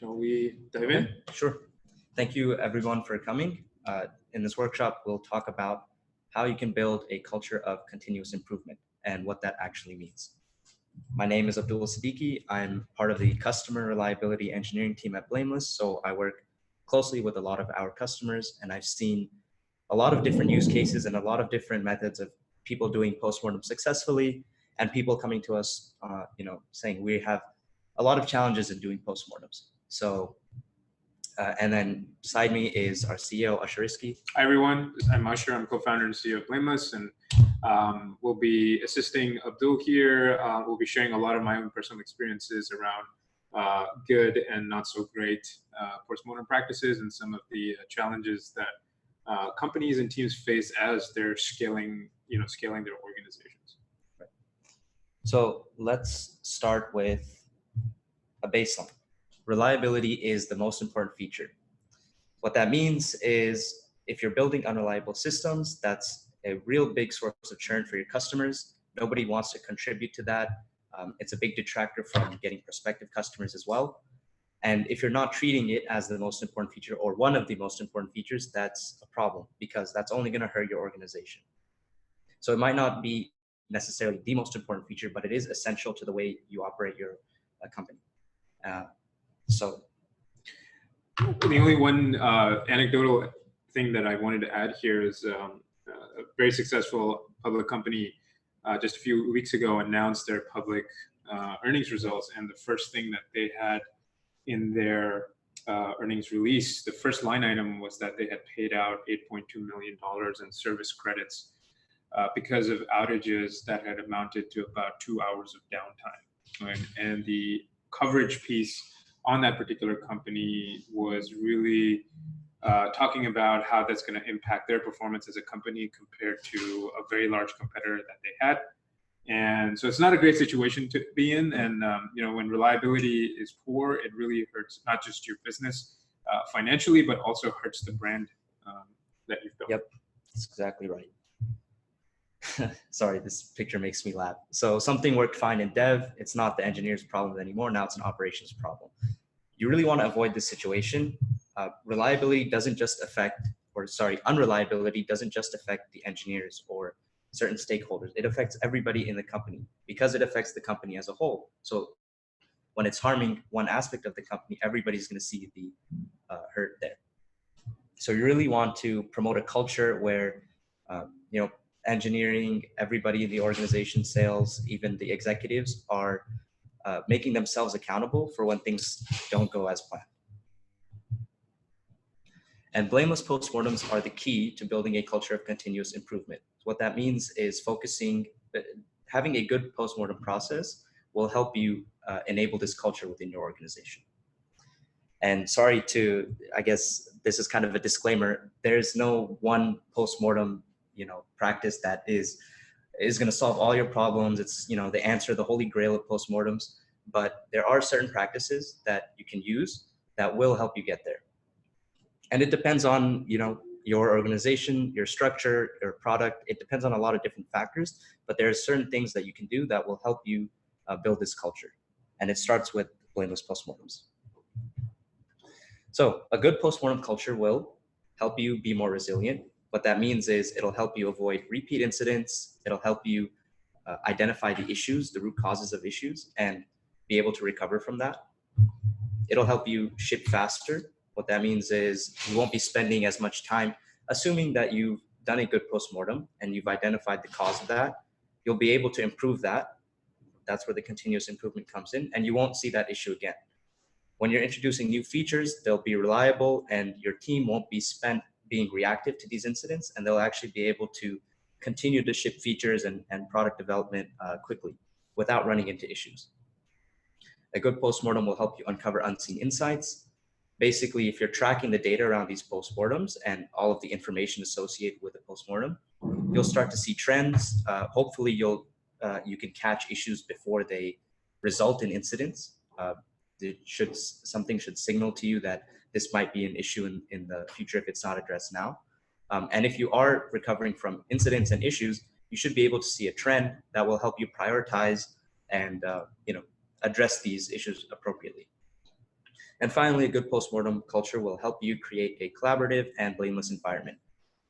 Shall we dive in? Sure. Thank you everyone for coming. In this workshop, we'll talk about how you can build a culture of continuous improvement and what that actually means. My name is Abdul Siddiqui. I'm part of the customer reliability engineering team at Blameless. So I work closely with a lot of our customers, and I've seen a lot of different use cases and a lot of different methods of people doing postmortem successfully and people coming to us, saying we have a lot of challenges in doing postmortems. So, and then beside me is our CEO, Usher Iski. Hi everyone, I'm Usher. I'm co-founder and CEO of Blameless, and we'll be assisting Abdul here. We'll be sharing a lot of my own personal experiences around good and not so great postmortem practices and some of the challenges that companies and teams face as they're scaling their organizations. Right. So let's start with a baseline. Reliability is the most important feature. What that means is if you're building unreliable systems, that's a real big source of churn for your customers. Nobody wants to contribute to that. It's a big detractor from getting prospective customers as well. And if you're not treating it as the most important feature or one of the most important features, that's a problem because that's only going to hurt your organization. So it might not be necessarily the most important feature, but it is essential to the way you operate your company. So the only one anecdotal thing that I wanted to add here is a very successful public company just a few weeks ago announced their public earnings results, and the first thing that they had in their earnings release, the first line item was that they had paid out $8.2 million in service credits because of outages that had amounted to about 2 hours of downtime. And the coverage piece on that particular company was really talking about how that's going to impact their performance as a company compared to a very large competitor that they had. And so it's not a great situation to be in. And when reliability is poor, it really hurts not just your business financially, but also hurts the brand that you've built. Yep, that's exactly right. Sorry, this picture makes me laugh. So something worked fine in dev. It's not the engineer's problem anymore. Now it's an operations problem. You really want to avoid this situation. Unreliability doesn't just affect the engineers or certain stakeholders. It affects everybody in the company because it affects the company as a whole. So when it's harming one aspect of the company, everybody's going to see the hurt there. So you really want to promote a culture where, engineering, everybody in the organization, sales, even the executives are making themselves accountable for when things don't go as planned. And blameless postmortems are the key to building a culture of continuous improvement. What that means is having a good postmortem process will help you enable this culture within your organization. And I guess this is kind of a disclaimer. There's no one postmortem practice that is going to solve all your problems. It's, the answer, the holy grail of postmortems, but there are certain practices that you can use that will help you get there. And it depends on, your organization, your structure, your product. It depends on a lot of different factors, but there are certain things that you can do that will help you build this culture. And it starts with blameless postmortems. So a good postmortem culture will help you be more resilient. What that means is it'll help you avoid repeat incidents. It'll help you identify the issues, the root causes of issues, and be able to recover from that. It'll help you ship faster. What that means is you won't be spending as much time assuming that you've done a good postmortem and you've identified the cause of that. You'll be able to improve that. That's where the continuous improvement comes in, and you won't see that issue again. When you're introducing new features, they'll be reliable and your team won't be spent being reactive to these incidents, and they'll actually be able to continue to ship features and product development quickly without running into issues. A good postmortem will help you uncover unseen insights. Basically, if you're tracking the data around these postmortems and all of the information associated with a postmortem, you'll start to see trends. Hopefully, you can catch issues before they result in incidents. Something should signal to you that this might be an issue in the future if it's not addressed now. And if you are recovering from incidents and issues, you should be able to see a trend that will help you prioritize and address these issues appropriately. And finally, a good postmortem culture will help you create a collaborative and blameless environment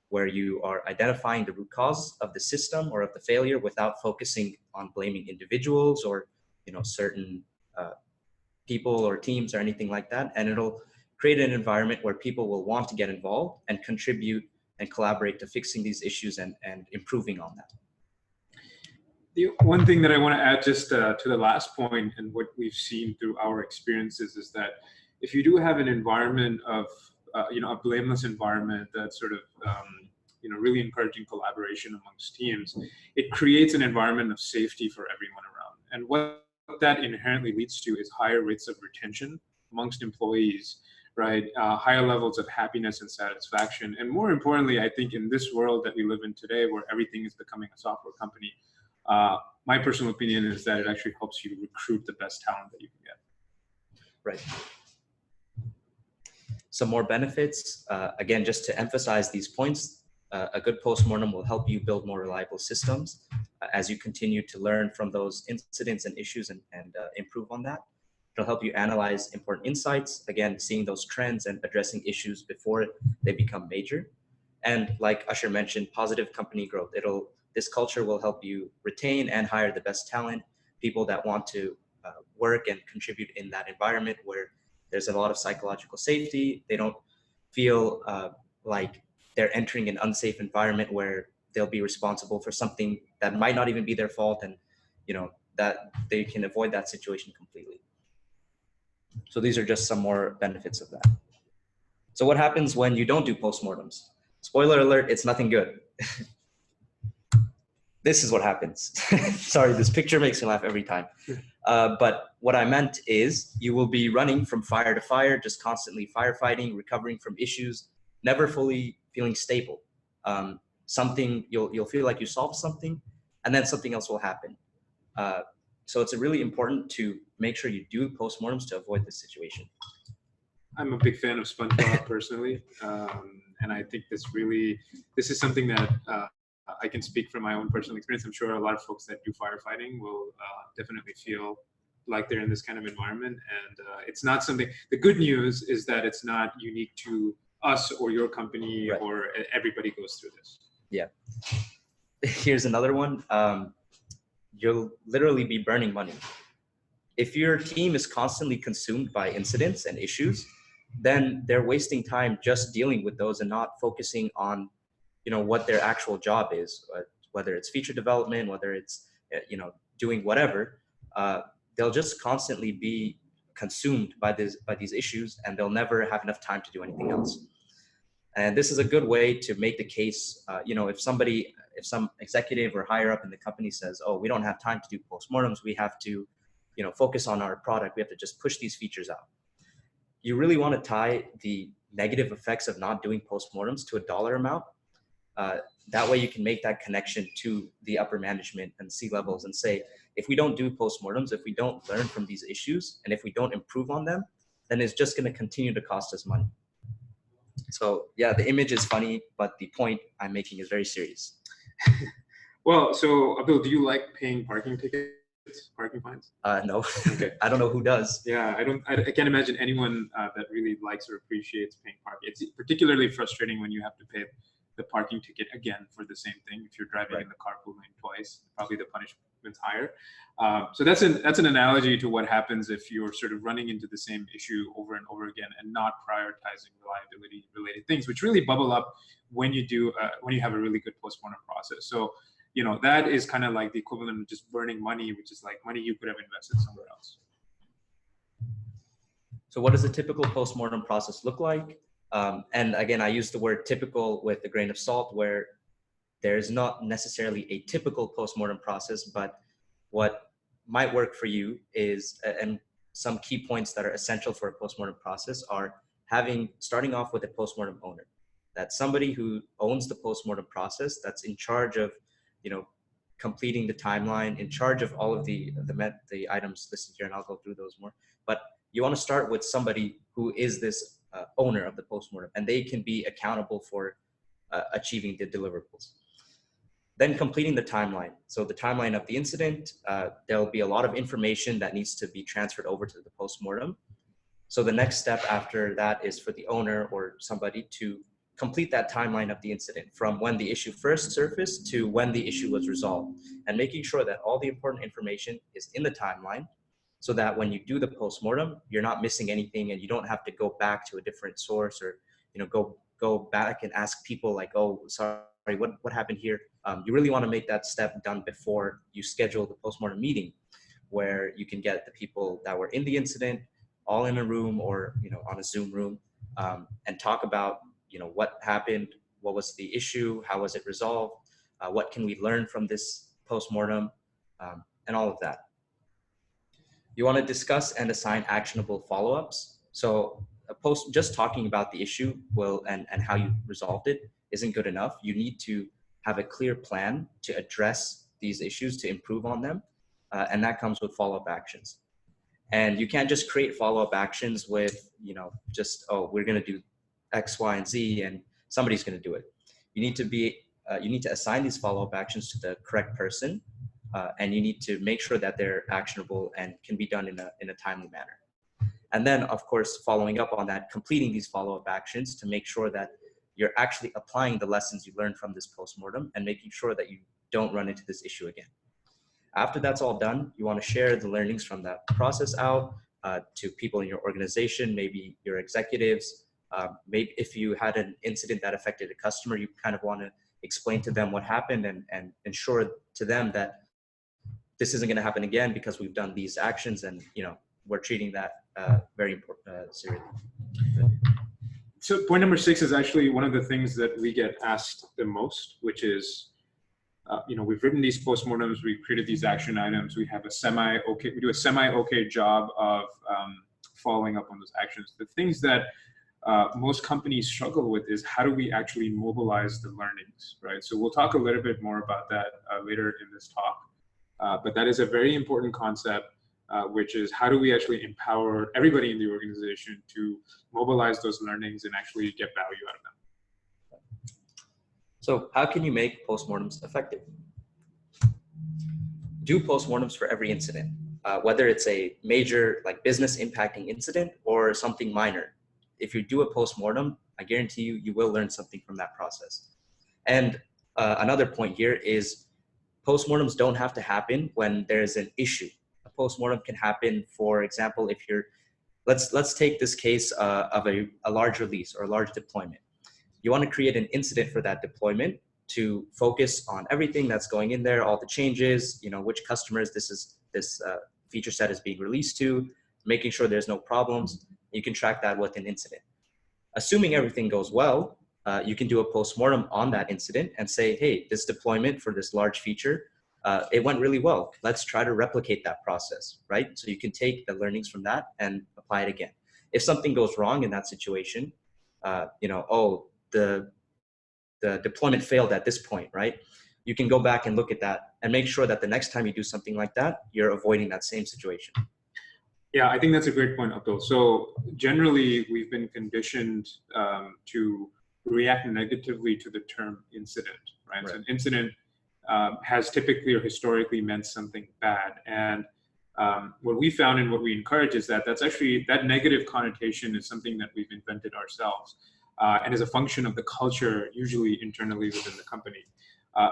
where you are identifying the root cause of the system or of the failure without focusing on blaming individuals or certain people or teams or anything like that. And it'll create an environment where people will want to get involved and contribute and collaborate to fixing these issues and improving on that. The one thing that I want to add just to the last point and what we've seen through our experiences is that if you do have an environment of, a blameless environment that's sort of, really encouraging collaboration amongst teams, it creates an environment of safety for everyone around. And what that inherently leads to is higher rates of retention amongst employees, right? Higher levels of happiness and satisfaction. And more importantly, I think in this world that we live in today, where everything is becoming a software company, my personal opinion is that it actually helps you recruit the best talent that you can get. Right. Some more benefits, again, just to emphasize these points, a good postmortem will help you build more reliable systems as you continue to learn from those incidents and issues and improve on that. It'll help you analyze important insights, again, seeing those trends and addressing issues before they become major. And like Usher mentioned, positive company growth. This culture will help you retain and hire the best talent, people that want to work and contribute in that environment where there's a lot of psychological safety. They don't feel like they're entering an unsafe environment where they'll be responsible for something that might not even be their fault, and that they can avoid that situation completely. So these are just some more benefits of that. So what happens when you don't do postmortems? Spoiler alert, it's nothing good. This is what happens. Sorry, this picture makes me laugh every time. But what I meant is you will be running from fire to fire, just constantly firefighting, recovering from issues, never fully feeling stable. You'll feel like you solved something, and then something else will happen. So it's really important to make sure you do postmortems to avoid this situation. I'm a big fan of SpongeBob personally, and I think this is something that I can speak from my own personal experience. I'm sure a lot of folks that do firefighting will definitely feel like they're in this kind of environment. And it's not something, the good news is that it's not unique to us or your company, right, or everybody goes through this. Yeah. Here's another one. You'll literally be burning money. If your team is constantly consumed by incidents and issues, then they're wasting time just dealing with those and not focusing on what their actual job is, whether it's feature development, whether it's, doing whatever. They'll just constantly be consumed by these issues, and they'll never have enough time to do anything else. And this is a good way to make the case, if some executive or higher up in the company says, oh, we don't have time to do postmortems, we have to, focus on our product, we have to just push these features out. You really want to tie the negative effects of not doing postmortems to a dollar amount. That way you can make that connection to the upper management and C-levels and say, if we don't do postmortems, if we don't learn from these issues, and if we don't improve on them, then it's just going to continue to cost us money. So yeah, the image is funny, but the point I'm making is very serious. Well, so Abdul, do you like paying parking tickets, parking fines? No. Okay. I don't know who does. Yeah, I can't imagine anyone that really likes or appreciates paying parking. It's particularly frustrating when you have to pay the parking ticket again for the same thing. If you're driving in the carpool lane twice, probably the punishment's higher. So that's an analogy to what happens if you're sort of running into the same issue over and over again and not prioritizing reliability related things, which really bubble up when you have a really good postmortem process. So that is kind of like the equivalent of just burning money, which is like money you could have invested somewhere else. So what does a typical postmortem process look like? And again, I use the word typical with a grain of salt, where there's not necessarily a typical postmortem process, but what might work for you is, and some key points that are essential for a postmortem process are starting off with a postmortem owner. That's somebody who owns the postmortem process, that's in charge of, completing the timeline, in charge of all of the items listed here, and I'll go through those more. But you want to start with somebody who is this owner of the postmortem, and they can be accountable for achieving the deliverables. Then completing the timeline. So the timeline of the incident, there'll be a lot of information that needs to be transferred over to the postmortem. So the next step after that is for the owner or somebody to complete that timeline of the incident from when the issue first surfaced to when the issue was resolved, and making sure that all the important information is in the timeline so that when you do the postmortem, you're not missing anything and you don't have to go back to a different source or, go back and ask people like, oh, sorry, what happened here? You really want to make that step done before you schedule the postmortem meeting, where you can get the people that were in the incident all in a room or, on a Zoom room, and talk about, what happened, what was the issue, how was it resolved, what can we learn from this postmortem, and all of that. You want to discuss and assign actionable follow-ups. So just talking about the issue and how you resolved it isn't good enough. You need to have a clear plan to address these issues, to improve on them, and that comes with follow-up actions. And you can't just create follow-up actions with, we're going to do X, Y, and Z, and somebody's going to do it. You need to assign these follow-up actions to the correct person, and you need to make sure that they're actionable and can be done in a timely manner. And then, of course, following up on that, completing these follow-up actions to make sure that you're actually applying the lessons you learned from this postmortem and making sure that you don't run into this issue again. After that's all done, you want to share the learnings from that process out to people in your organization, maybe your executives. Maybe if you had an incident that affected a customer, you kind of want to explain to them what happened and ensure to them that this isn't going to happen again because we've done these actions and, we're treating that very important, seriously. So point number 6 is actually one of the things that we get asked the most, which is, we've written these postmortems, we've created these action items, we do a semi-okay job of following up on those actions. The things that most companies struggle with is how do we actually mobilize the learnings, right? So we'll talk a little bit more about that later in this talk. But that is a very important concept, which is how do we actually empower everybody in the organization to mobilize those learnings and actually get value out of them. So how can you make postmortems effective? Do postmortems for every incident, whether it's a major business impacting incident or something minor. If you do a postmortem, I guarantee you will learn something from that process. And another point here is postmortems don't have to happen when there's an issue. A postmortem can happen, for example, if let's take this case of a large release or a large deployment. You want to create an incident for that deployment to focus on everything that's going in there, all the changes, which customers this feature set is being released to, making sure there's no problems. You can track that with an incident. Assuming everything goes well, you can do a postmortem on that incident and say, hey, this deployment for this large feature, it went really well. Let's try to replicate that process, right? So you can take the learnings from that and apply it again. If something goes wrong in that situation, the deployment failed at this point, right? You can go back and look at that and make sure that the next time you do something like that, you're avoiding that same situation. Yeah, I think that's a great point, Abdul. So generally, we've been conditioned to react negatively to the term incident, right? So an incident has typically or historically meant something bad. And what we found and what we encourage is that that negative connotation is something that we've invented ourselves and is a function of the culture, usually internally within the company.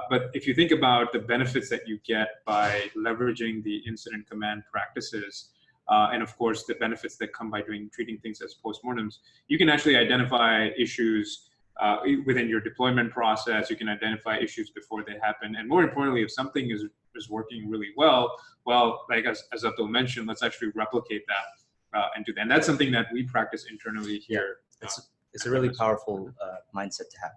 But if you think about the benefits that you get by leveraging the incident command practices, and of course the benefits that come by treating things as postmortems, you can actually identify issues within your deployment process. You can identify issues before they happen, and more importantly, if something is working really well, like as Abdul mentioned, let's actually replicate that and do that. And that's something that we practice internally here. Yeah, it's a really powerful mindset to have.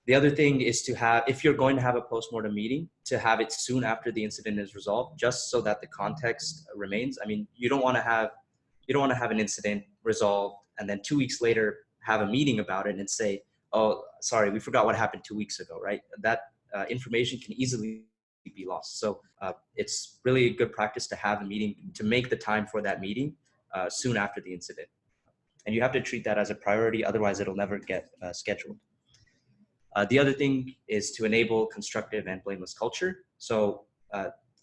The other thing is to have, if you're going to have a postmortem meeting, to have it soon after the incident is resolved, just so that the context remains. I mean, you don't want to have an incident resolved and then 2 weeks later have a meeting about it and say, oh, sorry, we forgot what happened 2 weeks ago, right? That information can easily be lost. So it's really a good practice to have a meeting, to make the time for that meeting soon after the incident. And you have to treat that as a priority, otherwise it'll never get scheduled. The other thing is to enable constructive and blameless culture. So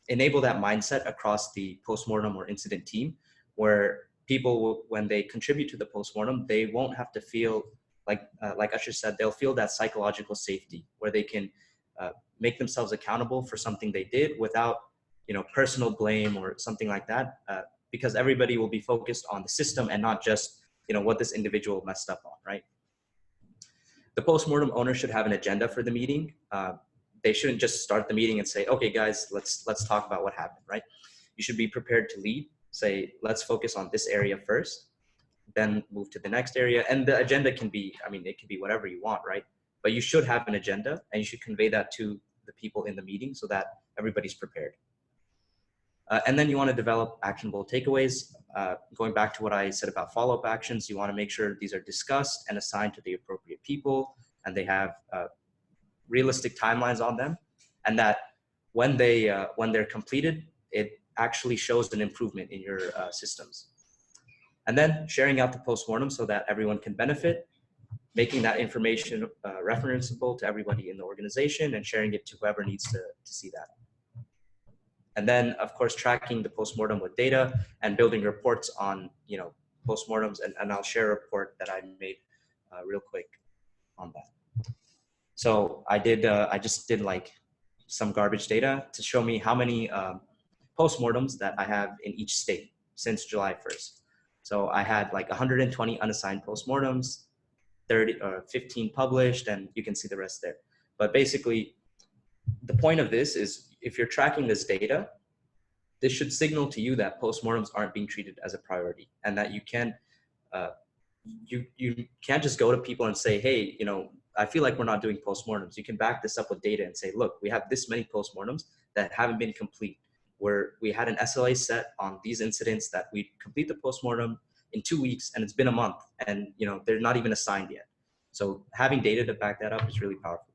enable that mindset across the postmortem or incident team, where people will, when they contribute to the postmortem, they won't have to feel like Usher said, they'll feel that psychological safety where they can make themselves accountable for something they did without, personal blame or something like that, because everybody will be focused on the system and not just, what this individual messed up on, right? The postmortem owner should have an agenda for the meeting. They shouldn't just start the meeting and say, okay, guys, let's talk about what happened, right? You should be prepared to lead, say, let's focus on this area first, then move to the next area. And the agenda can be, it can be whatever you want, right? But you should have an agenda and you should convey that to the people in the meeting so that everybody's prepared. And then you want to develop actionable takeaways. Going back to what I said about follow-up actions, you want to make sure these are discussed and assigned to the appropriate people, and they have realistic timelines on them, and that when they're completed, it actually shows an improvement in your systems. And then sharing out the postmortem so that everyone can benefit, making that information referenceable to everybody in the organization and sharing it to whoever needs to see that. And then, of course, tracking the postmortem with data and building reports on, postmortems. And I'll share a report that I made real quick on that. So I just did like some garbage data to show me how many postmortems that I have in each state since July 1st. So I had like 120 unassigned postmortems, 15 published, and you can see the rest there. But basically, the point of this is if you're tracking this data, this should signal to you that postmortems aren't being treated as a priority, and that you can you can't just go to people and say, hey, I feel like we're not doing postmortems. You can back this up with data and say, look, we have this many postmortems that haven't been complete, where we had an SLA set on these incidents that we complete the postmortem in 2 weeks, and it's been a month, and they're not even assigned yet. So having data to back that up is really powerful.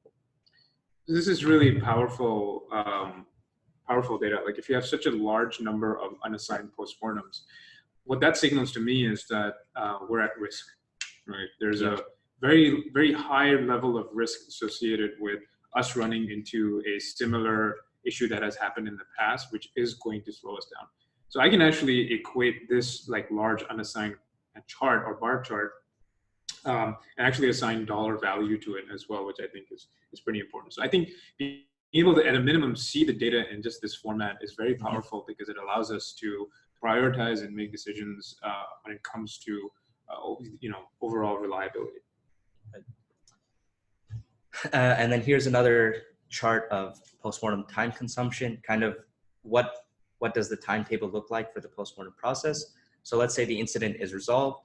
This is really powerful, powerful data. Like if you have such a large number of unassigned postmortems, what that signals to me is that we're at risk, right? There's a very, very high level of risk associated with us running into a similar issue that has happened in the past, which is going to slow us down. So I can actually equate this like large unassigned chart or bar chart and actually assign dollar value to it as well, which I think is pretty important. So I think being able to, at a minimum, see the data in just this format is very powerful because it allows us to prioritize and make decisions when it comes to overall reliability. And then here's another chart of postmortem time consumption, kind of what does the timetable look like for the postmortem process. So let's say the incident is resolved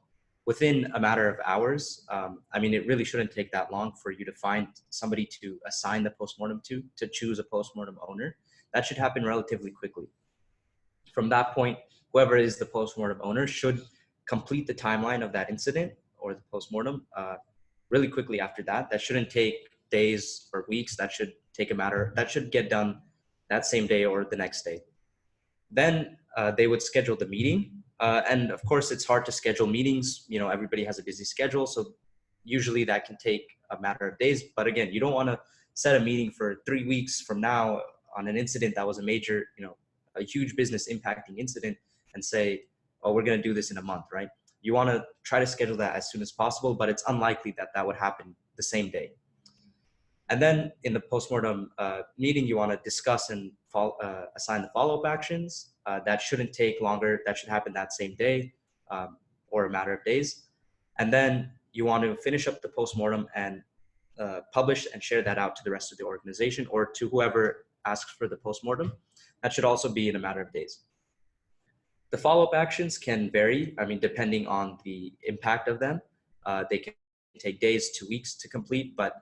within a matter of hours. It really shouldn't take that long for you to find somebody to assign the postmortem to choose a postmortem owner. That should happen relatively quickly. From that point, whoever is the postmortem owner should complete the timeline of that incident or the postmortem really quickly after that. That shouldn't take days or weeks. That should get done that same day or the next day. Then they would schedule the meeting. And of course, it's hard to schedule meetings. Everybody has a busy schedule. So usually that can take a matter of days. But again, you don't want to set a meeting for 3 weeks from now on an incident that was a major, a huge business impacting incident and say, oh, we're going to do this in a month, right? You want to try to schedule that as soon as possible, but it's unlikely that that would happen the same day. And then in the postmortem meeting, you want to discuss and assign the follow-up actions. That shouldn't take longer. That should happen that same day or a matter of days. And then you want to finish up the postmortem and publish and share that out to the rest of the organization or to whoever asks for the postmortem. That should also be in a matter of days. The follow-up actions can vary, depending on the impact of them. They can take days to weeks to complete, but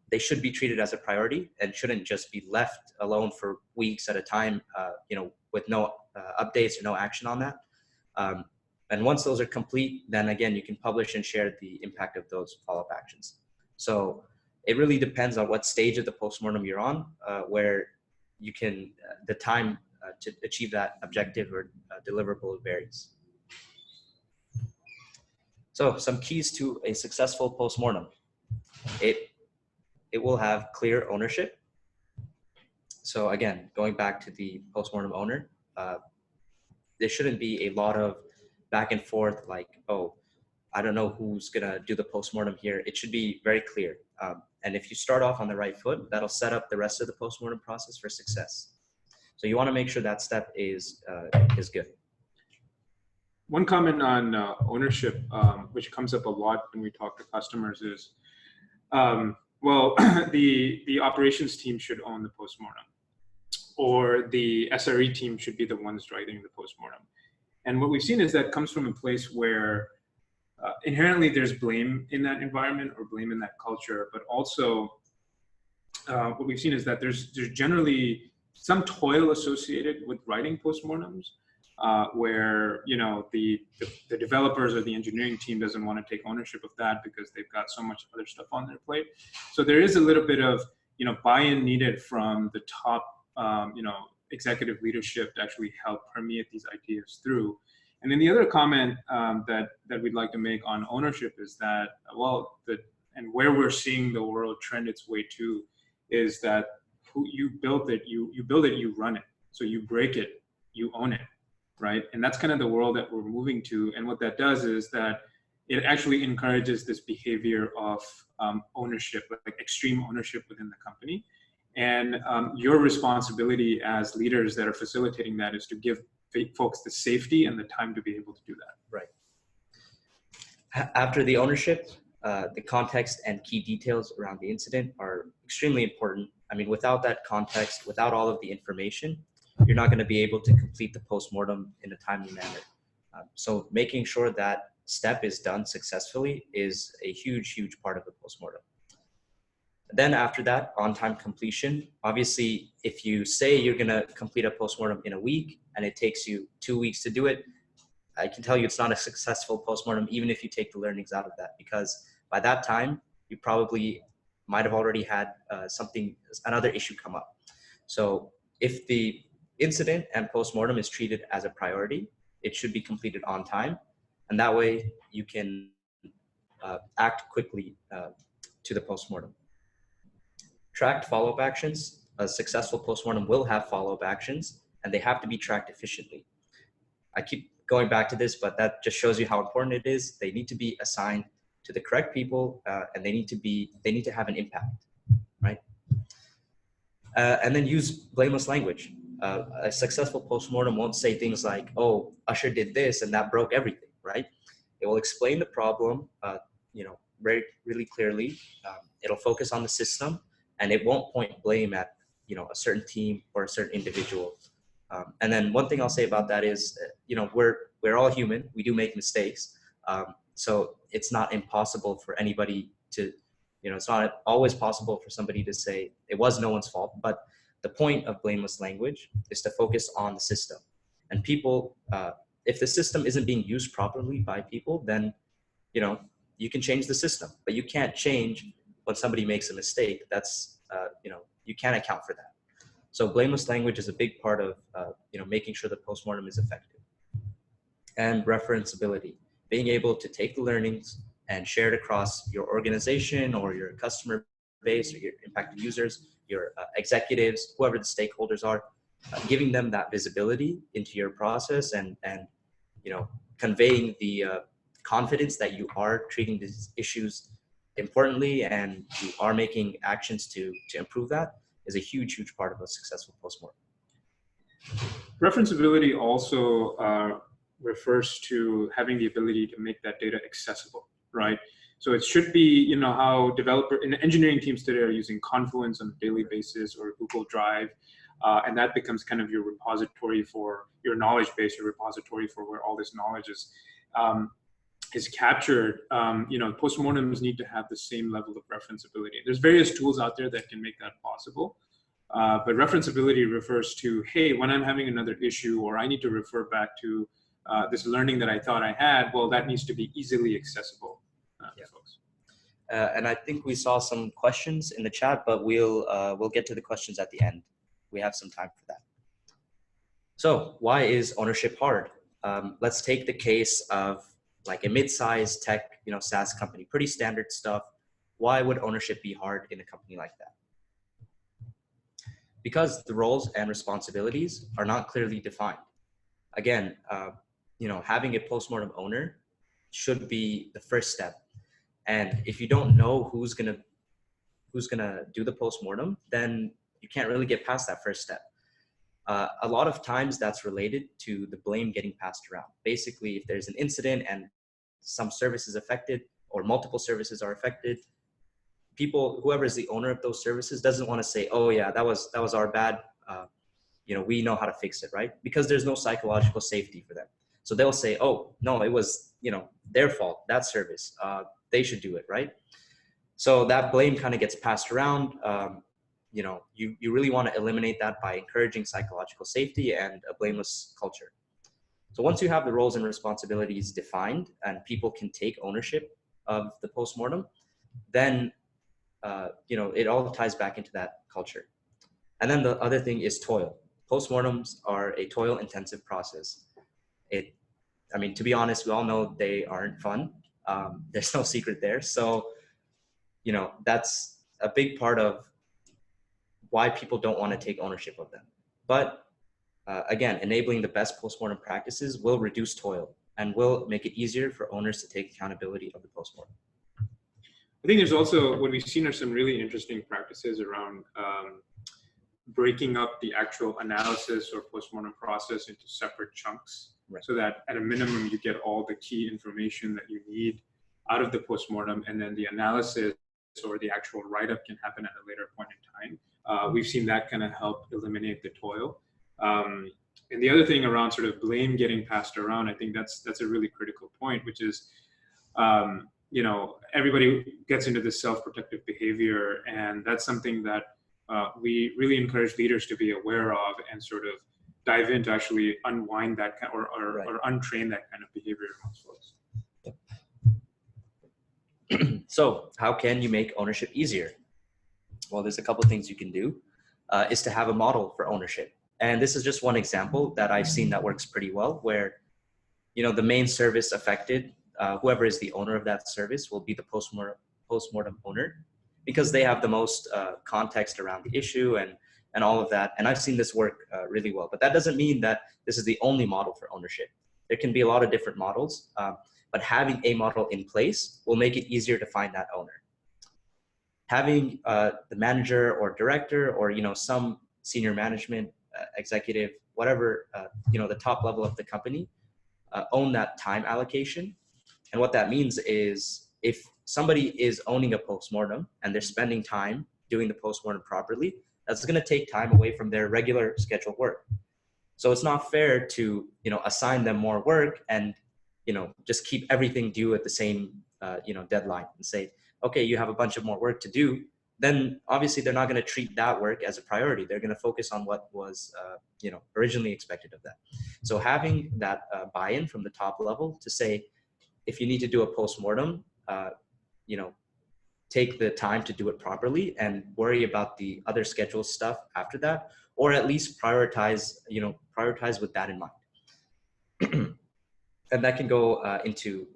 they should be treated as a priority and shouldn't just be left alone for weeks at a time, with no updates or no action on that. And once those are complete, then again, you can publish and share the impact of those follow-up actions. So it really depends on what stage of the postmortem you're on, where you can, the time to achieve that objective or deliverable varies. So some keys to a successful postmortem. It will have clear ownership. So again, going back to the postmortem owner, there shouldn't be a lot of back and forth, like, oh, I don't know who's gonna do the postmortem here. It should be very clear. And if you start off on the right foot, that'll set up the rest of the postmortem process for success. So you want to make sure that step is good. One comment on ownership, which comes up a lot when we talk to customers, is, well, the operations team should own the postmortem, or the SRE team should be the ones driving the postmortem. And what we've seen is that comes from a place where inherently there's blame in that environment or blame in that culture, but also what we've seen is that there's generally some toil associated with writing postmortems, where the developers or the engineering team doesn't want to take ownership of that because they've got so much other stuff on their plate. So there is a little bit of buy-in needed from the top executive leadership to actually help permeate these ideas through. And then the other comment that we'd like to make on ownership is that, well, and where we're seeing the world trend its way to is that you build it, you build it, you run it. So you break it, you own it, right? And that's kind of the world that we're moving to. And what that does is that it actually encourages this behavior of ownership, like extreme ownership within the company. And your responsibility as leaders that are facilitating that is to give folks the safety and the time to be able to do that. Right. After the ownership, the context and key details around the incident are extremely important. I mean, without that context, without all of the information, you're not going to be able to complete the postmortem in a timely manner. So making sure that step is done successfully is a huge, huge part of the postmortem. Then after that, on-time completion. Obviously, if you say you're going to complete a postmortem in a week and it takes you 2 weeks to do it, I can tell you it's not a successful postmortem, even if you take the learnings out of that, because by that time, you probably might have already had another issue come up. So if the incident and postmortem is treated as a priority, it should be completed on time. And that way you can act quickly to the postmortem. Tracked follow-up actions. A successful postmortem will have follow-up actions, and they have to be tracked efficiently. I keep going back to this, but that just shows you how important it is. They need to be assigned to the correct people, and they need to have an impact, right? And then use blameless language. A successful postmortem won't say things like, "Oh, Usher did this and that broke everything," right? It will explain the problem, very really clearly. It'll focus on the system, and it won't point blame at a certain team or a certain individual. And then one thing I'll say about that is, we're all human. We do make mistakes. So it's not impossible for anybody to, it's not always possible for somebody to say it was no one's fault. But the point of blameless language is to focus on the system. And people, if the system isn't being used properly by people, then, you can change the system, but you can't change when somebody makes a mistake. That's, you can't account for that. So blameless language is a big part of, making sure the postmortem is effective. And referenceability, being able to take the learnings and share it across your organization or your customer base or your impacted users, your executives, whoever the stakeholders are, giving them that visibility into your process and conveying the confidence that you are treating these issues importantly and you are making actions to improve that is a huge, huge part of a successful postmortem. Referenceability also refers to having the ability to make that data accessible, right? So it should be, how engineering teams today are using Confluence on a daily basis or Google Drive, and that becomes kind of your repository for your knowledge base, your repository for where all this knowledge is captured. Postmortems need to have the same level of referenceability. There's various tools out there that can make that possible. But referenceability refers to, hey, when I'm having another issue or I need to refer back to this learning that I thought I had, well, that needs to be easily accessible to folks. And I think we saw some questions in the chat, but we'll get to the questions at the end. We have some time for that. So why is ownership hard? Let's take the case of like a mid-sized tech, SaaS company, pretty standard stuff. Why would ownership be hard in a company like that? Because the roles and responsibilities are not clearly defined. Again, having a postmortem owner should be the first step. And if you don't know who's gonna do the postmortem, then you can't really get past that first step. A lot of times that's related to the blame getting passed around. Basically, if there's an incident and some service is affected or multiple services are affected, whoever is the owner of those services doesn't want to say, oh yeah, that was our bad. We know how to fix it, right? Because there's no psychological safety for them. So they'll say, oh no, it was, their fault, that service, they should do it, right? So that blame kind of gets passed around. You really want to eliminate that by encouraging psychological safety and a blameless culture. So once you have the roles and responsibilities defined and people can take ownership of the postmortem, then it all ties back into that culture. And then the other thing is toil. Postmortems are a toil-intensive process. To be honest, we all know they aren't fun. There's no secret there. So, that's a big part of why people don't want to take ownership of them. But again, enabling the best postmortem practices will reduce toil and will make it easier for owners to take accountability of the postmortem. I think there's also, what we've seen are some really interesting practices around breaking up the actual analysis or postmortem process into separate chunks, right, so that at a minimum you get all the key information that you need out of the postmortem, and then the analysis or the actual write-up can happen at a later point in time. We've seen that kind of help eliminate the toil. And the other thing around sort of blame getting passed around, I think that's a really critical point, which is, everybody gets into this self-protective behavior, and that's something that we really encourage leaders to be aware of and sort of dive in to actually unwind that or untrain that kind of behavior amongst folks. So how can you make ownership easier? Well, there's a couple of things you can do, is to have a model for ownership. And this is just one example that I've seen that works pretty well, where, the main service affected, whoever is the owner of that service will be the postmortem owner, because they have the most context around the issue and all of that. And I've seen this work really well, but that doesn't mean that this is the only model for ownership. There can be a lot of different models, but having a model in place will make it easier to find that owner. Having the manager or director or, some senior management executive, whatever, the top level of the company, own that time allocation. And what that means is, if somebody is owning a postmortem and they're spending time doing the postmortem properly, that's going to take time away from their regular scheduled work. So it's not fair to, assign them more work and, just keep everything due at the same, deadline and say, okay, you have a bunch of more work to do. Then obviously they're not going to treat that work as a priority. They're going to focus on what was, originally expected of them. So having that buy-in from the top level to say, if you need to do a postmortem, take the time to do it properly and worry about the other scheduled stuff after that, or at least prioritize with that in mind. And that can go into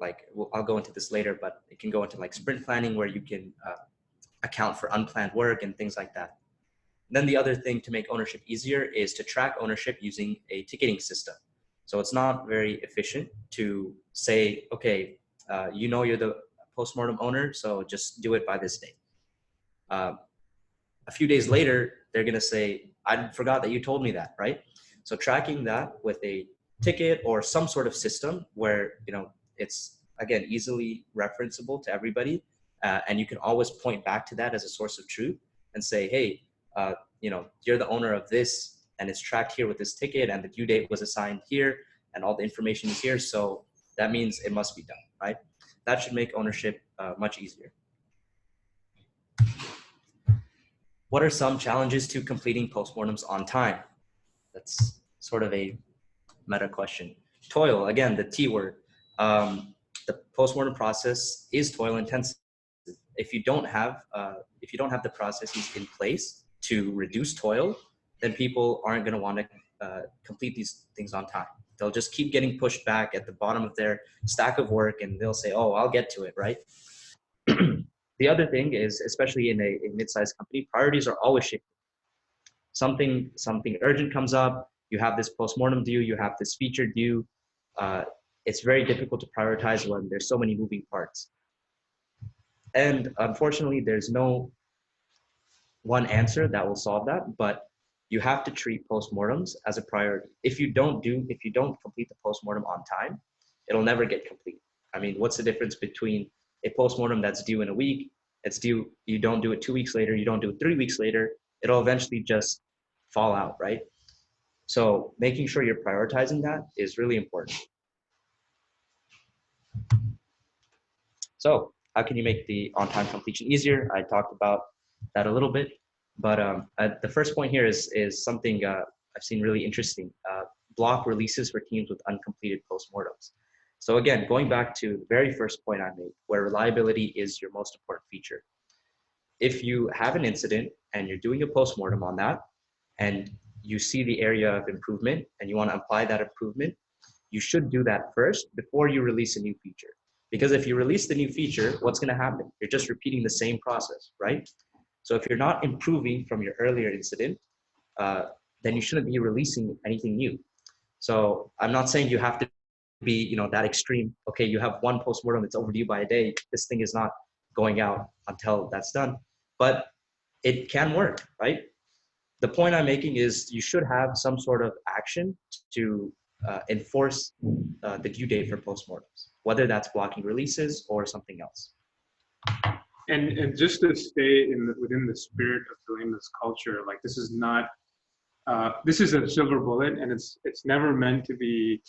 I'll go into this later, but it can go into sprint planning, where you can account for unplanned work and things like that. And then the other thing to make ownership easier is to track ownership using a ticketing system. So it's not very efficient to say, okay, you're the postmortem owner, so just do it by this date. A few days later, they're going to say, I forgot that you told me that, right? So tracking that with a ticket or some sort of system where, it's, again, easily referenceable to everybody. And you can always point back to that as a source of truth and say, hey, you're the owner of this, and it's tracked here with this ticket, and the due date was assigned here, and all the information is here. So that means it must be done, right? That should make ownership much easier. What are some challenges to completing postmortems on time? That's sort of a meta question. Toil, again, the T word. The postmortem process is toil intensive. If you don't have the processes in place to reduce toil, then people aren't going to want to complete these things on time. They'll just keep getting pushed back at the bottom of their stack of work, and they'll say, oh, I'll get to it, right? The other thing is, especially in a mid-sized company, priorities are always shifting. Something urgent comes up, you have this postmortem due, you have this feature due, it's very difficult to prioritize when there's so many moving parts. And unfortunately, there's no one answer that will solve that, but you have to treat postmortems as a priority. If you don't complete the postmortem on time, it'll never get complete. I mean, what's the difference between a postmortem that's due in a week, it's due, you don't do it 2 weeks later, you don't do it 3 weeks later, it'll eventually just fall out, right? So making sure you're prioritizing that is really important. So how can you make the on-time completion easier? I talked about that a little bit, but the first point here is something I've seen really interesting. Block releases for teams with uncompleted postmortems. So again, going back to the very first point I made, where reliability is your most important feature. If you have an incident and you're doing a postmortem on that, and you see the area of improvement and you want to apply that improvement, you should do that first before you release a new feature. Because if you release the new feature, what's going to happen? You're just repeating the same process, right? So if you're not improving from your earlier incident, then you shouldn't be releasing anything new. So I'm not saying you have to be, that extreme. Okay, you have one postmortem, it's overdue by a day. This thing is not going out until that's done. But it can work, right? The point I'm making is you should have some sort of action to enforce the due date for postmortems, whether that's blocking releases or something else. And just to stay within the spirit of Blameless culture, like this is not, this is a silver bullet, and it's never meant to be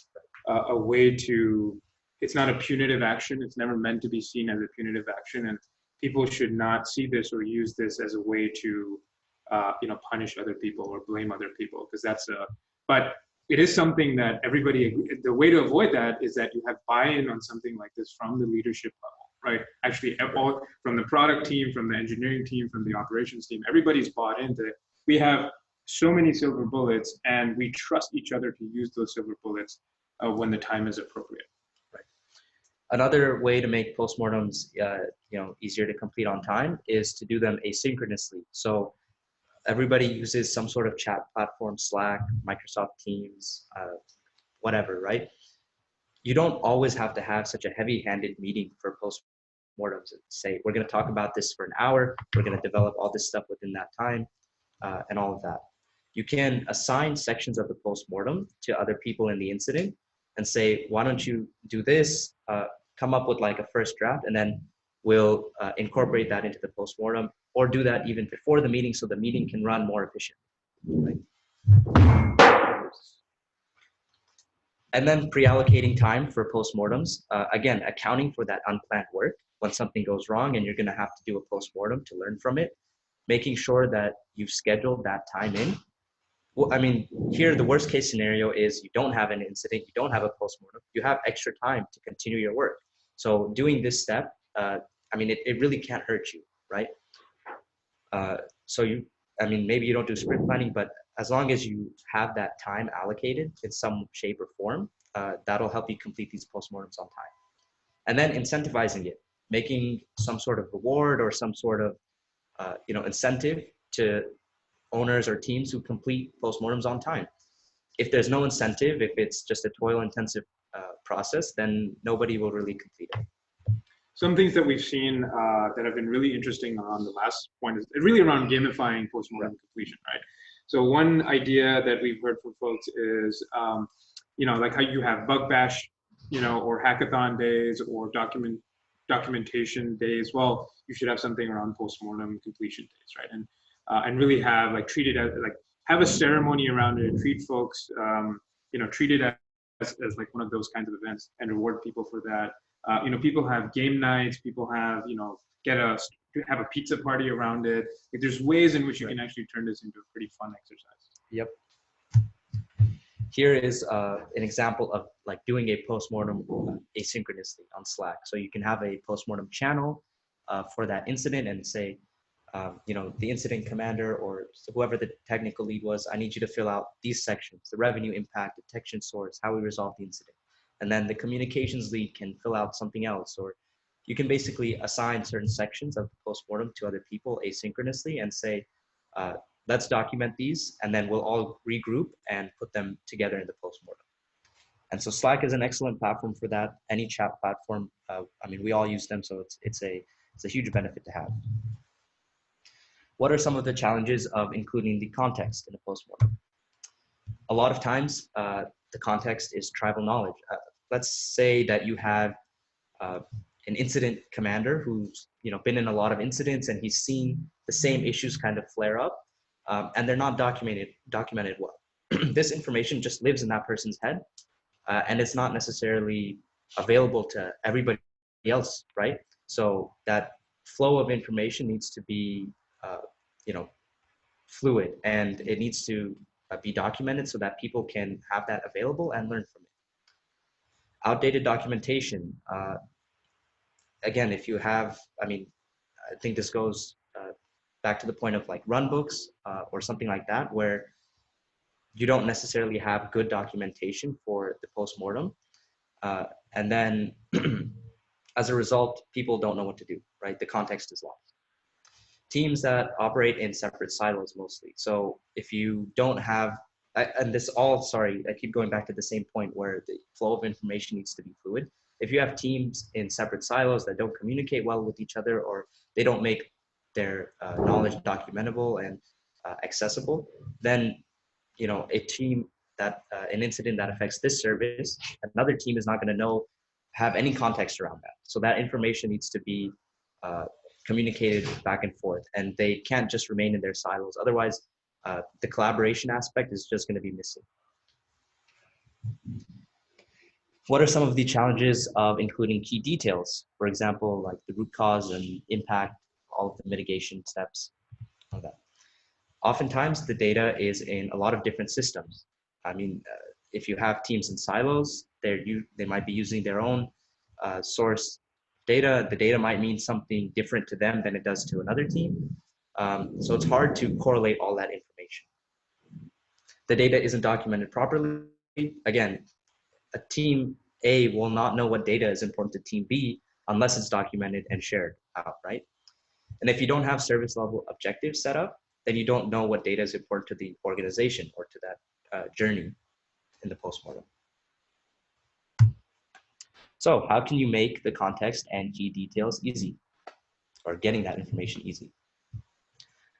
a way to, it's not a punitive action. It's never meant to be seen as a punitive action, and people should not see this or use this as a way to, punish other people or blame other people, because that's but it is something that everybody, the way to avoid that is that you have buy-in on something like this from the leadership level, right? Actually, all, from the product team, from the engineering team, from the operations team, everybody's bought into it. We have so many silver bullets, and we trust each other to use those silver bullets when the time is appropriate. Right. Another way to make postmortems, easier to complete on time is to do them asynchronously. So everybody uses some sort of chat platform, Slack, Microsoft Teams, whatever, right? You don't always have to have such a heavy-handed meeting for postmortems. Say, we're going to talk about this for an hour. We're going to develop all this stuff within that time, and all of that. You can assign sections of the postmortem to other people in the incident and say, why don't you do this, come up with like a first draft, and then we'll incorporate that into the postmortem, or do that even before the meeting so the meeting can run more efficiently. Right? And then pre-allocating time for postmortems. Again, accounting for that unplanned work when something goes wrong and you're going to have to do a postmortem to learn from it. Making sure that you've scheduled that time in. Well, I mean, here the worst case scenario is you don't have an incident, you don't have a postmortem, you have extra time to continue your work. So doing this step, it really can't hurt you, right? Maybe you don't do sprint planning, but as long as you have that time allocated in some shape or form, that'll help you complete these postmortems on time. And then incentivizing it, making some sort of reward or some sort of incentive to owners or teams who complete postmortems on time. If there's no incentive, if it's just a toil-intensive process, then nobody will really complete it. Some things that we've seen that have been really interesting on the last point is really around gamifying postmortem completion, right? So one idea that we've heard from folks is, like how you have bug bash, or hackathon days or documentation days. Well, you should have something around postmortem completion days, right? And really have treat it as have a ceremony around it, treat folks, treat it as like one of those kinds of events and reward people for that. People have game nights, people have, have a pizza party around it. There's ways in which you can actually turn this into a pretty fun exercise. Yep. Here is an example of doing a postmortem asynchronously on Slack. So you can have a postmortem channel for that incident and say, the incident commander or whoever the technical lead was, I need you to fill out these sections: the revenue impact, detection source, how we resolve the incident. And then the communications lead can fill out something else, or you can basically assign certain sections of the postmortem to other people asynchronously and say, let's document these, and then we'll all regroup and put them together in the postmortem. And so Slack is an excellent platform for that. Any chat platform, I mean, we all use them, so it's a huge benefit to have. What are some of the challenges of including the context in a postmortem? A lot of times, the context is tribal knowledge. Let's say that you have an incident commander who's been in a lot of incidents and he's seen the same issues kind of flare up, and they're not documented well. This information just lives in that person's head, and it's not necessarily available to everybody else, right? So that flow of information needs to be fluid, and it needs to be documented so that people can have that available and learn from it. Outdated documentation. Again, if you have, I think this goes back to the point of like run books or something like that, where you don't necessarily have good documentation for the postmortem. And then as a result, people don't know what to do, right? The context is lost. Teams that operate in separate silos mostly. So if you don't have, and this all, sorry, I keep going back to the same point where the flow of information needs to be fluid. If you have teams in separate silos that don't communicate well with each other, or they don't make their knowledge documentable and accessible, then a team that an incident that affects this service, another team is not going to have any context around that. So that information needs to be communicated back and forth, and they can't just remain in their silos. Otherwise, the collaboration aspect is just going to be missing. What are some of the challenges of including key details? For example, like the root cause and impact, all of the mitigation steps, all that. Oftentimes, the data is in a lot of different systems. I mean, if you have teams in silos, they might be using their own source data. The data might mean something different to them than it does to another team. So it's hard to correlate all that information. The data isn't documented properly. Again, a team A will not know what data is important to team B unless it's documented and shared out, right? And if you don't have service level objectives set up, then you don't know what data is important to the organization or to that journey in the postmortem. So how can you make the context and key details easy, or getting that information easy?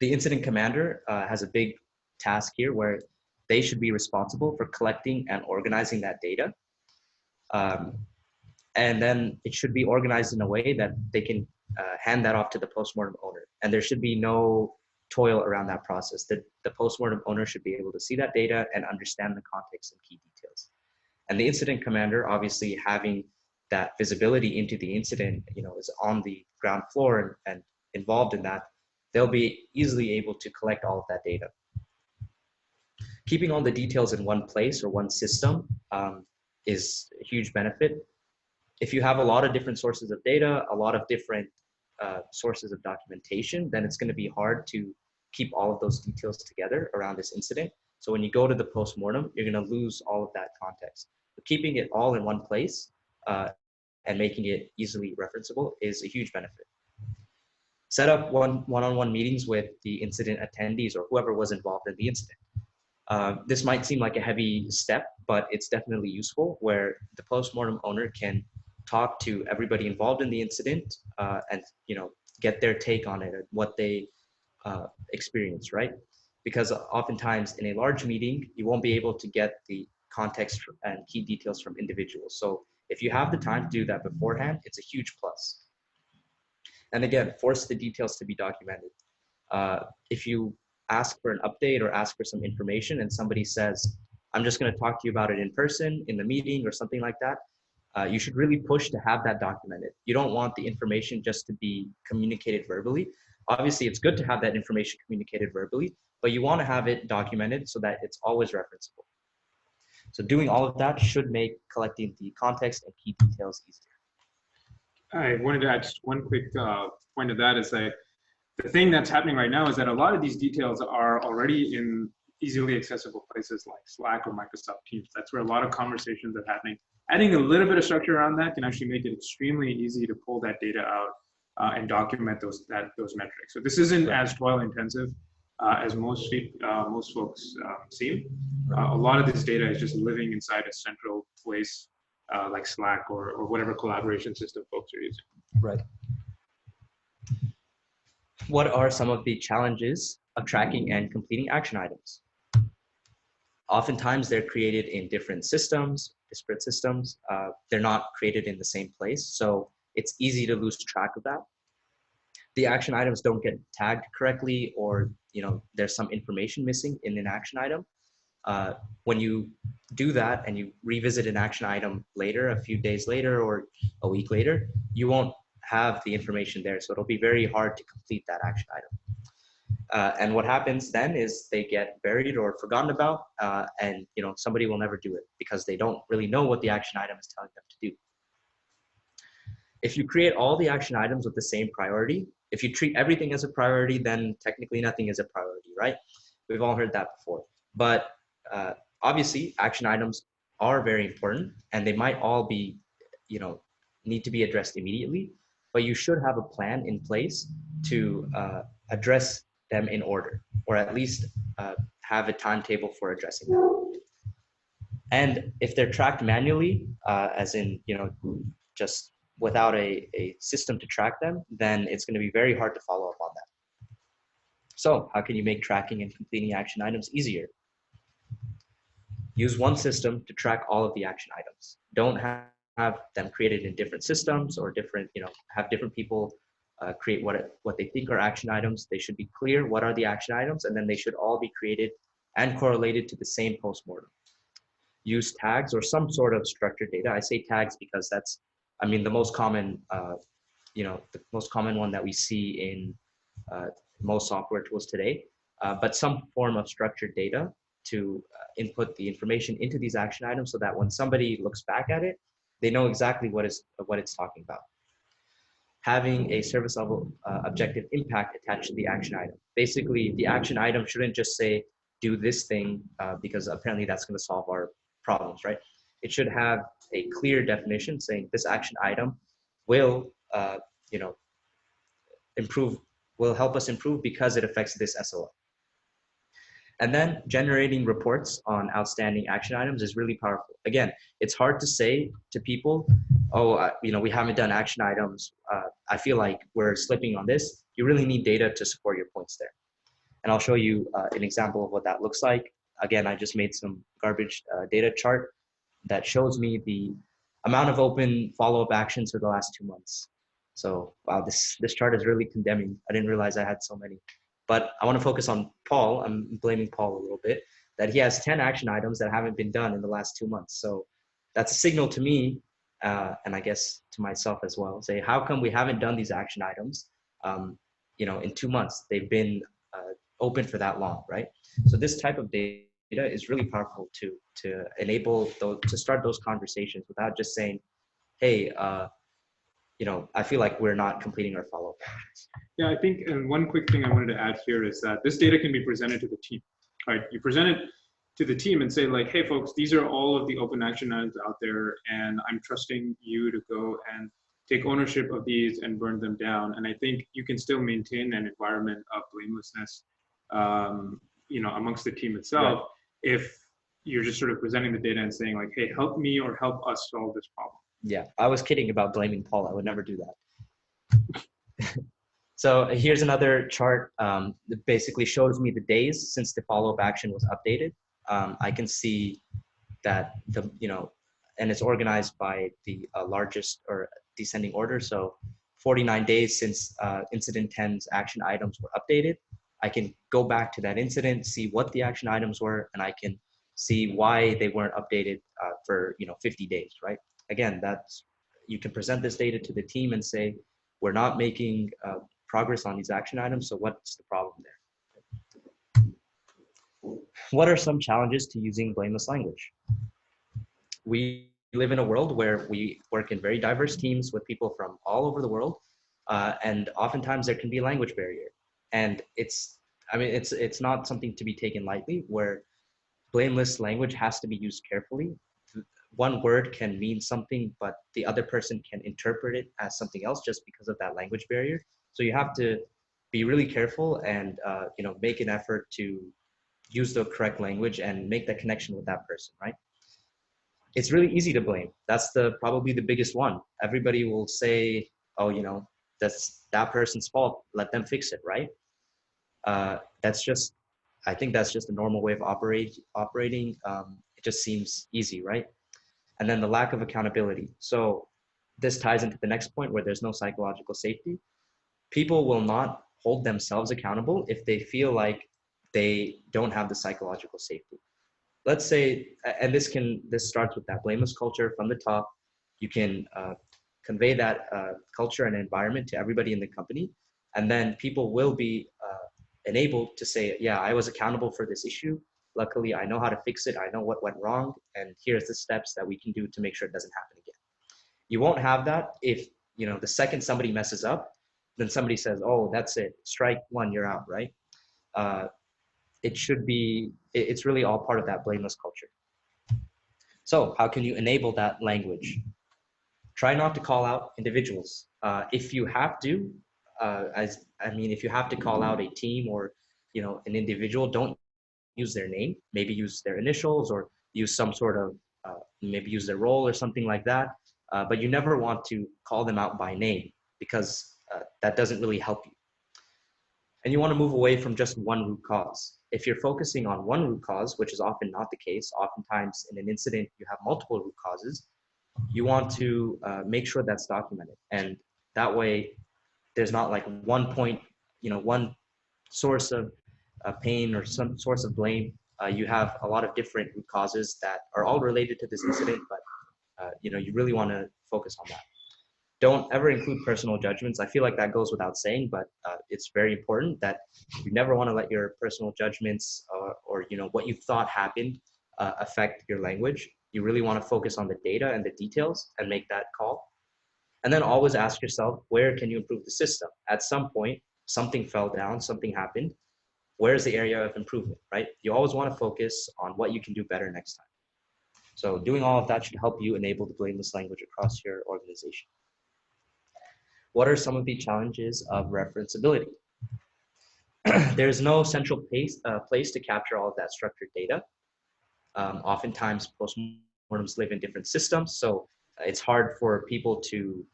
The incident commander has a big task here where they should be responsible for collecting and organizing that data. And then it should be organized in a way that they can hand that off to the postmortem owner. And there should be no toil around that process. The postmortem owner should be able to see that data and understand the context and key details. And the incident commander, obviously having that visibility into the incident, is on the ground floor and involved in that, they'll be easily able to collect all of that data. Keeping all the details in one place or one system is a huge benefit. If you have a lot of different sources of data, a lot of different sources of documentation, then it's going to be hard to keep all of those details together around this incident. So when you go to the postmortem, you're going to lose all of that context. But keeping it all in one place and making it easily referenceable is a huge benefit. Set up one-on-one meetings with the incident attendees or whoever was involved in the incident. This might seem like a heavy step, but it's definitely useful, where the postmortem owner can talk to everybody involved in the incident and get their take on it and what they experienced, right? Because oftentimes in a large meeting, you won't be able to get the context and key details from individuals. So if you have the time to do that beforehand, it's a huge plus. And again, force the details to be documented. If you ask for an update or ask for some information and somebody says, I'm just going to talk to you about it in person in the meeting or something like that, you should really push to have that documented. You don't want the information just to be communicated verbally. Obviously, it's good to have that information communicated verbally, but you want to have it documented so that it's always referenceable. So doing all of that should make collecting the context and key details easier. I wanted to add just one quick point of that is that the thing that's happening right now is that a lot of these details are already in easily accessible places like Slack or Microsoft Teams. That's where a lot of conversations are happening. Adding a little bit of structure around that can actually make it extremely easy to pull that data out and document those metrics. So this isn't as toil intensive as most folks seem. A lot of this data is just living inside a central place like Slack or whatever collaboration system folks are using. Right. What are some of the challenges of tracking and completing action items? Oftentimes they're created in different systems, disparate systems. They're not created in the same place. So it's easy to lose track of that. The action items don't get tagged correctly, or there's some information missing in an action item. When you do that and you revisit an action item later, a few days later or a week later, you won't have the information there. So it'll be very hard to complete that action item. And what happens then is they get buried or forgotten about, and somebody will never do it because they don't really know what the action item is telling them to do. If you create all the action items with the same priority, if you treat everything as a priority, then technically nothing is a priority, right? We've all heard that before. But obviously, action items are very important, and they might all be, need to be addressed immediately. But you should have a plan in place to address them in order, or at least have a timetable for addressing them. And if they're tracked manually, as in just without a system to track them, then it's going to be very hard to follow up on that. So how can you make tracking and completing action items easier? Use one system to track all of the action items. Don't have them created in different systems or different, have different people create what they think are action items. They should be clear what are the action items, and then they should all be created and correlated to the same postmortem. Use tags or some sort of structured data. I say tags because that's, the most common, the most common one that we see in most software tools today, but some form of structured data to input the information into these action items so that when somebody looks back at it, they know exactly what it's talking about. Having a service level objective impact attached to the action item. Basically, the action item shouldn't just say, do this thing, because apparently that's going to solve our problems, right? It should have a clear definition saying this action item will, will help us improve because it affects this SLO. And then generating reports on outstanding action items is really powerful. Again, it's hard to say to people, oh, we haven't done action items. I feel like we're slipping on this. You really need data to support your points there. And I'll show you an example of what that looks like. Again, I just made some garbage data chart that shows me the amount of open follow-up actions for the last 2 months. So wow, this chart is really condemning. I didn't realize I had so many. But I want to focus on Paul. I'm blaming Paul a little bit, that he has 10 action items that haven't been done in the last 2 months. So that's a signal to me, and I guess to myself as well. Say, how come we haven't done these action items, in 2 months? They've been open for that long, right? So this type of data is really powerful to enable to start those conversations without just saying, hey, I feel like we're not completing our follow-up actions. Yeah, I think, and one quick thing I wanted to add here is that this data can be presented to the team, right? You present it to the team and say like, hey folks, these are all of the open action items out there, and I'm trusting you to go and take ownership of these and burn them down. And I think you can still maintain an environment of blamelessness, amongst the team itself, right, if you're just sort of presenting the data and saying like, hey, help me or help us solve this problem. Yeah, I was kidding about blaming Paul. I would never do that. So here's another chart that basically shows me the days since the follow-up action was updated. I can see that and it's organized by the largest or descending order. So 49 days since incident 10's action items were updated. I can go back to that incident, see what the action items were, and I can see why they weren't updated for 50 days, right? Again, you can present this data to the team and say, we're not making progress on these action items, so what's the problem there? What are some challenges to using blameless language? We live in a world where we work in very diverse teams with people from all over the world, and oftentimes there can be a language barrier. And it's not something to be taken lightly, where blameless language has to be used carefully. One word can mean something, but the other person can interpret it as something else just because of that language barrier. So you have to be really careful and make an effort to use the correct language and make that connection with that person, right? It's really easy to blame. That's probably the biggest one. Everybody will say, oh, that's that person's fault. Let them fix it, right? I think that's just a normal way of operating. It just seems easy, right? And then the lack of accountability. So this ties into the next point where there's no psychological safety. People will not hold themselves accountable if they feel like they don't have the psychological safety. Let's say, and this starts with that blameless culture from the top. You can convey that culture and environment to everybody in the company, and then people will be enabled to say, yeah, I was accountable for this issue. Luckily, I know how to fix it. I know what went wrong, and here's the steps that we can do to make sure it doesn't happen again. You won't have that if, the second somebody messes up, then somebody says, oh, that's it, strike one, you're out, right? It's really all part of that blameless culture. So how can you enable that language? Try not to call out individuals. If you have to, if you have to call out a team or, an individual, don't use their name, maybe use their initials or use some sort of, maybe use their role or something like that. But you never want to call them out by name because that doesn't really help you. And you want to move away from just one root cause. If you're focusing on one root cause, which is often not the case, oftentimes in an incident, you have multiple root causes, you want to make sure that's documented. And that way, there's not like one point, one source of pain or some source of blame. You have a lot of different root causes that are all related to this incident, but you really want to focus on that. Don't ever include personal judgments. I feel like that goes without saying, but it's very important that you never want to let your personal judgments or what you thought happened affect your language. You really want to focus on the data and the details and make that call. And then always ask yourself, where can you improve the system? At some point, something fell down, something happened. Where's the area of improvement, right? You always want to focus on what you can do better next time. So doing all of that should help you enable the blameless language across your organization. What are some of the challenges of referenceability? There's no central place to capture all of that structured data. Oftentimes, postmortems live in different systems, so it's hard for people to,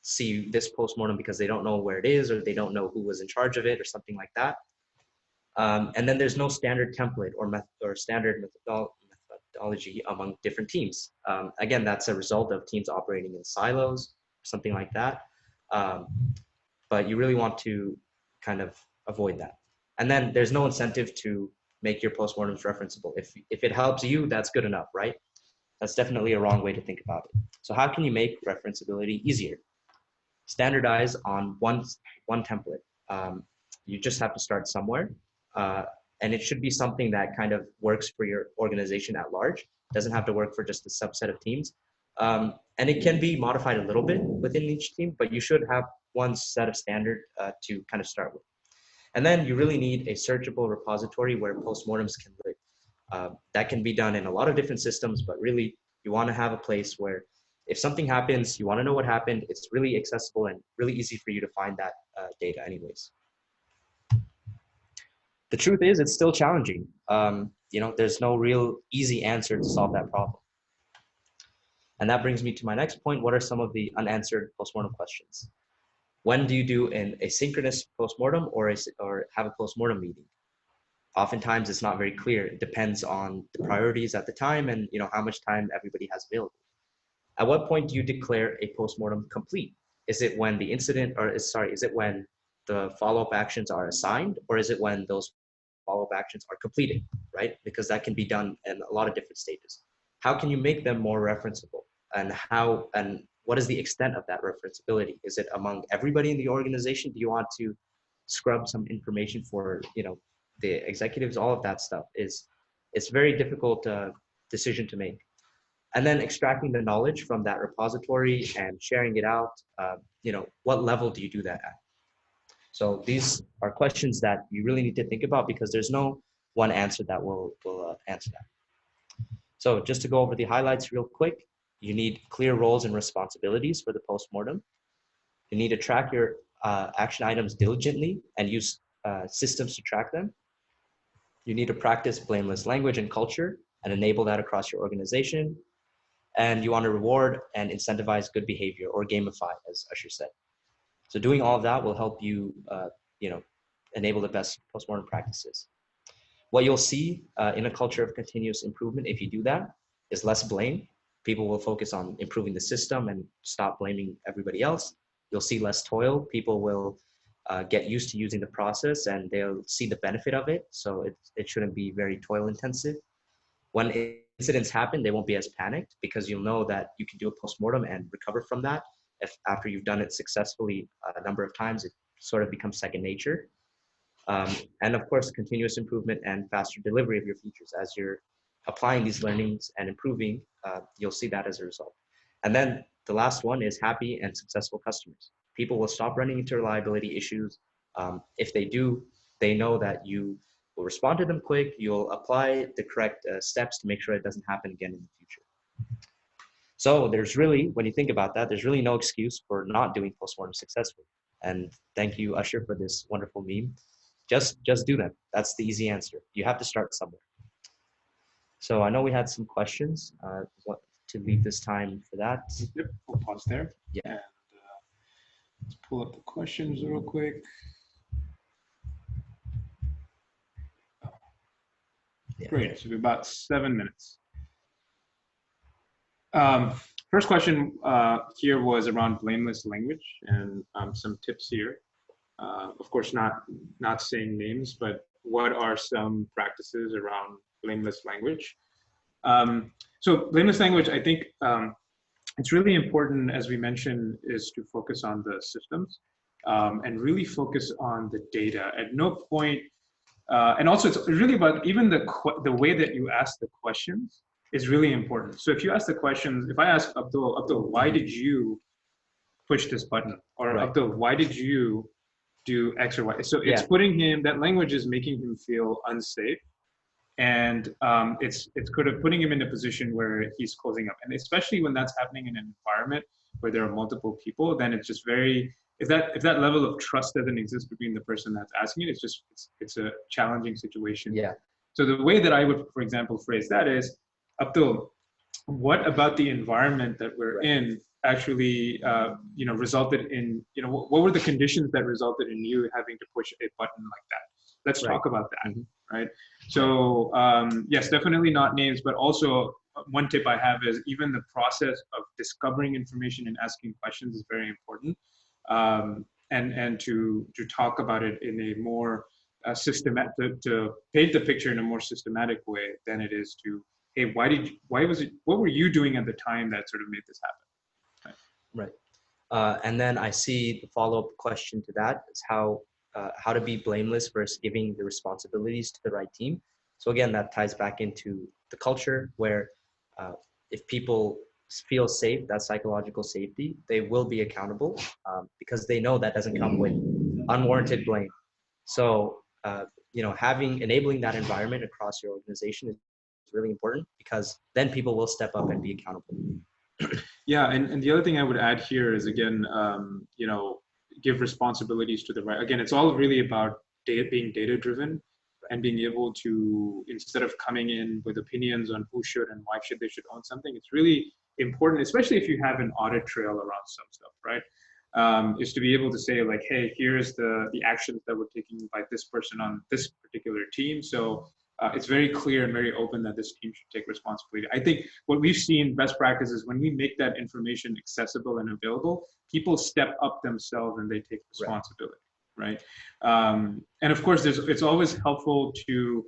see this postmortem because they don't know where it is or they don't know who was in charge of it or something like that. And then there's no standard template or standard methodology among different teams. Again, that's a result of teams operating in silos, something like that. But you really want to kind of avoid that. And then there's no incentive to make your postmortems referenceable. If it helps you, that's good enough, right? That's definitely a wrong way to think about it. So how can you make referenceability easier? Standardize on one template. You just have to start somewhere. And it should be something that kind of works for your organization at large. It doesn't have to work for just a subset of teams. And it can be modified a little bit within each team, but you should have one set of standard to kind of start with. And then you really need a searchable repository where postmortems can live. That can be done in a lot of different systems, but really you want to have a place where if something happens, you want to know what happened, it's really accessible and really easy for you to find that data anyways. The truth is, it's still challenging. There's no real easy answer to solve that problem. And that brings me to my next point. What are some of the unanswered postmortem questions? When do you do an asynchronous postmortem or have a postmortem meeting? Oftentimes it's not very clear. It depends on the priorities at the time and how much time everybody has available. At what point do you declare a postmortem complete? Is it when the incident, is it when the follow-up actions are assigned, or is it when those follow-up actions are completed, right? Because that can be done in a lot of different stages. How can you make them more referenceable? And what is the extent of that referenceability? Is it among everybody in the organization? Do you want to scrub some information for the executives? All of that stuff it's very difficult decision to make. And then extracting the knowledge from that repository and sharing it out. What level do you do that at? So these are questions that you really need to think about because there's no one answer that will answer that. So just to go over the highlights real quick, you need clear roles and responsibilities for the postmortem. You need to track your action items diligently and use systems to track them. You need to practice blameless language and culture and enable that across your organization. And you want to reward and incentivize good behavior, or gamify, as Usher said. So doing all of that will help you, enable the best postmortem practices. What you'll see in a culture of continuous improvement, if you do that, is less blame. People will focus on improving the system and stop blaming everybody else. You'll see less toil. People will get used to using the process and they'll see the benefit of it. So it shouldn't be very toil intensive. When incidents happen, they won't be as panicked because you'll know that you can do a postmortem and recover from that. If after you've done it successfully a number of times, it sort of becomes second nature. And of course, continuous improvement and faster delivery of your features. As you're applying these learnings and improving, you'll see that as a result. And then the last one is happy and successful customers. People will stop running into reliability issues. If they do, they know that you will respond to them quick. You'll apply the correct steps to make sure it doesn't happen again in the future. So there's really, when you think about that, there's really no excuse for not doing postmortem successfully. And thank you, Usher, for this wonderful meme. Just do that. That's the easy answer. You have to start somewhere. So I know we had some questions. Want to leave this time for that. Yep, we'll pause there. Yeah. And, let's pull up the questions real quick. Yeah. Great. So we have about 7 minutes. First question here was around blameless language and some tips here. Of course, not saying names, but what are some practices around blameless language? So blameless language, I think it's really important, as we mentioned, is to focus on the systems and really focus on the data. At no point, and also it's really about even the way that you ask the questions is really important. So if you ask the questions, if I ask Abdul, why did you push this button? Or right. Abdul, why did you do X or Y? So it's putting him, that language is making him feel unsafe. And it's kind of putting him in a position where he's closing up. And especially when that's happening in an environment where there are multiple people, then it's just very, if that level of trust doesn't exist between the person that's asking it, it's a challenging situation. Yeah. So the way that I would, for example, phrase that is, Abdul, what about the environment that we're in actually, resulted in, what were the conditions that resulted in you having to push a button like that? Let's talk about that, right? So yes, definitely not names, but also one tip I have is even the process of discovering information and asking questions is very important, and to talk about it in a more systematic, to paint the picture in a more systematic way than it is to, hey, what were you doing at the time that sort of made this happen? Right. And then I see the follow-up question to that is how to be blameless versus giving the responsibilities to the right team. So again, that ties back into the culture where if people feel safe, that psychological safety, they will be accountable because they know that doesn't come with unwarranted blame. So, enabling that environment across your organization is really important because then people will step up and be accountable. Yeah, and the other thing I would add here is, again, give responsibilities to the right. Again, it's all really about being data-driven and being able to, instead of coming in with opinions on who should and why they should own something, it's really important, especially if you have an audit trail around some stuff, right? Is to be able to say like, hey, here's the actions that were taken by this person on this particular team. So it's very clear and very open that this team should take responsibility. I think what we've seen best practice is when we make that information accessible and available, people step up themselves and they take responsibility, right? And of course, it's always helpful to,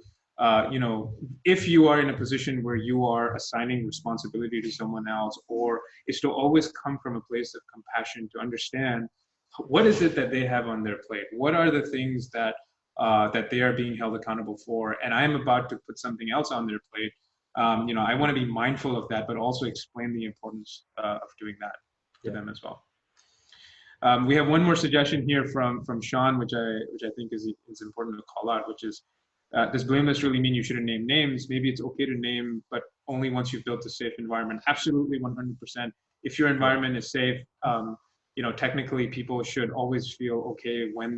if you are in a position where you are assigning responsibility to someone else, or is to always come from a place of compassion to understand what is it that they have on their plate? What are the things that they are being held accountable for, and I am about to put something else on their plate. I want to be mindful of that, but also explain the importance of doing that to them as well. We have one more suggestion here from Sean, which I think is important to call out, which is, does blameless really mean you shouldn't name names? Maybe it's okay to name, but only once you've built a safe environment. Absolutely, 100%. If your environment is safe, technically people should always feel okay when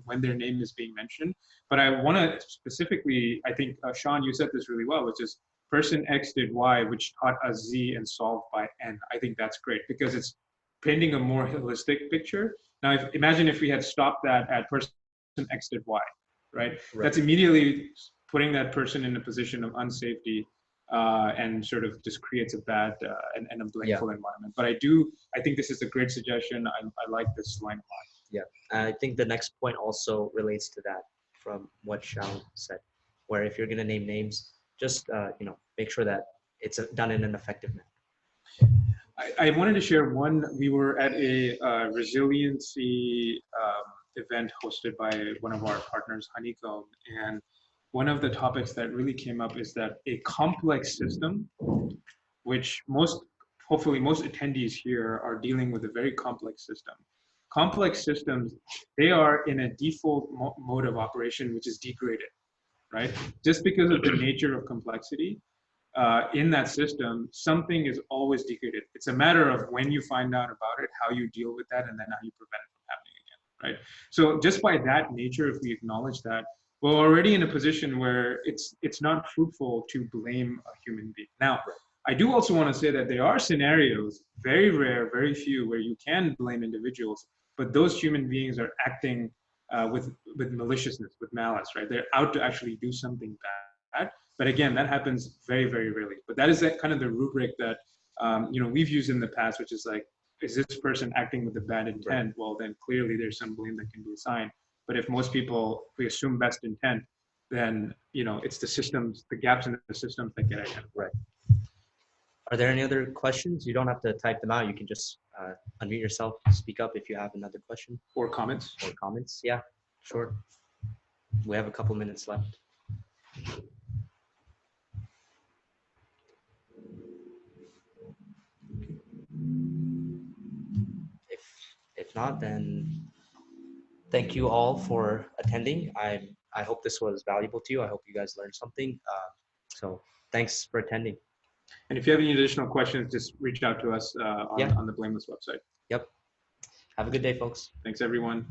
when their name is being mentioned. But I want to specifically, I think, Sean, you said this really well, which is person X did Y, which taught us Z and solved by N. I think that's great because it's painting a more holistic picture. Now, imagine if we had stopped that at person X did Y, right? That's immediately putting that person in a position of unsafety, and sort of just creates a bad and a blameful environment. But I think this is a great suggestion. I like this line a lot. Yeah, I think the next point also relates to that from what Shao said, where if you're going to name names, just make sure that it's done in an effective manner. I wanted to share one. We were at a resiliency event hosted by one of our partners, Honeycomb, and one of the topics that really came up is that a complex system, which hopefully most attendees here are dealing with a very complex system. Complex systems, they are in a default mode of operation, which is degraded, right? Just because of the nature of complexity in that system, something is always degraded. It's a matter of when you find out about it, how you deal with that, and then how you prevent it from happening again, right? So just by that nature, if we acknowledge that, we're already in a position where it's not fruitful to blame a human being. Now, I do also want to say that there are scenarios, very rare, very few, where you can blame individuals, but those human beings are acting with maliciousness, with malice, right? They're out to actually do something bad. But again, that happens very, very rarely. But that is kind of the rubric that we've used in the past, which is like, is this person acting with a bad intent? Right. Well, then clearly there's some blame that can be assigned. But if most people, we assume best intent, then it's the systems, the gaps in the systems that get identified. Right. Are there any other questions? You don't have to type them out. You can just unmute yourself, speak up if you have another question. Or comments. Or comments, yeah, sure. We have a couple minutes left. If not, then thank you all for attending. I hope this was valuable to you. I hope you guys learned something. So thanks for attending. And if you have any additional questions, just reach out to us on the Blameless website. Yep. Have a good day, folks. Thanks, everyone.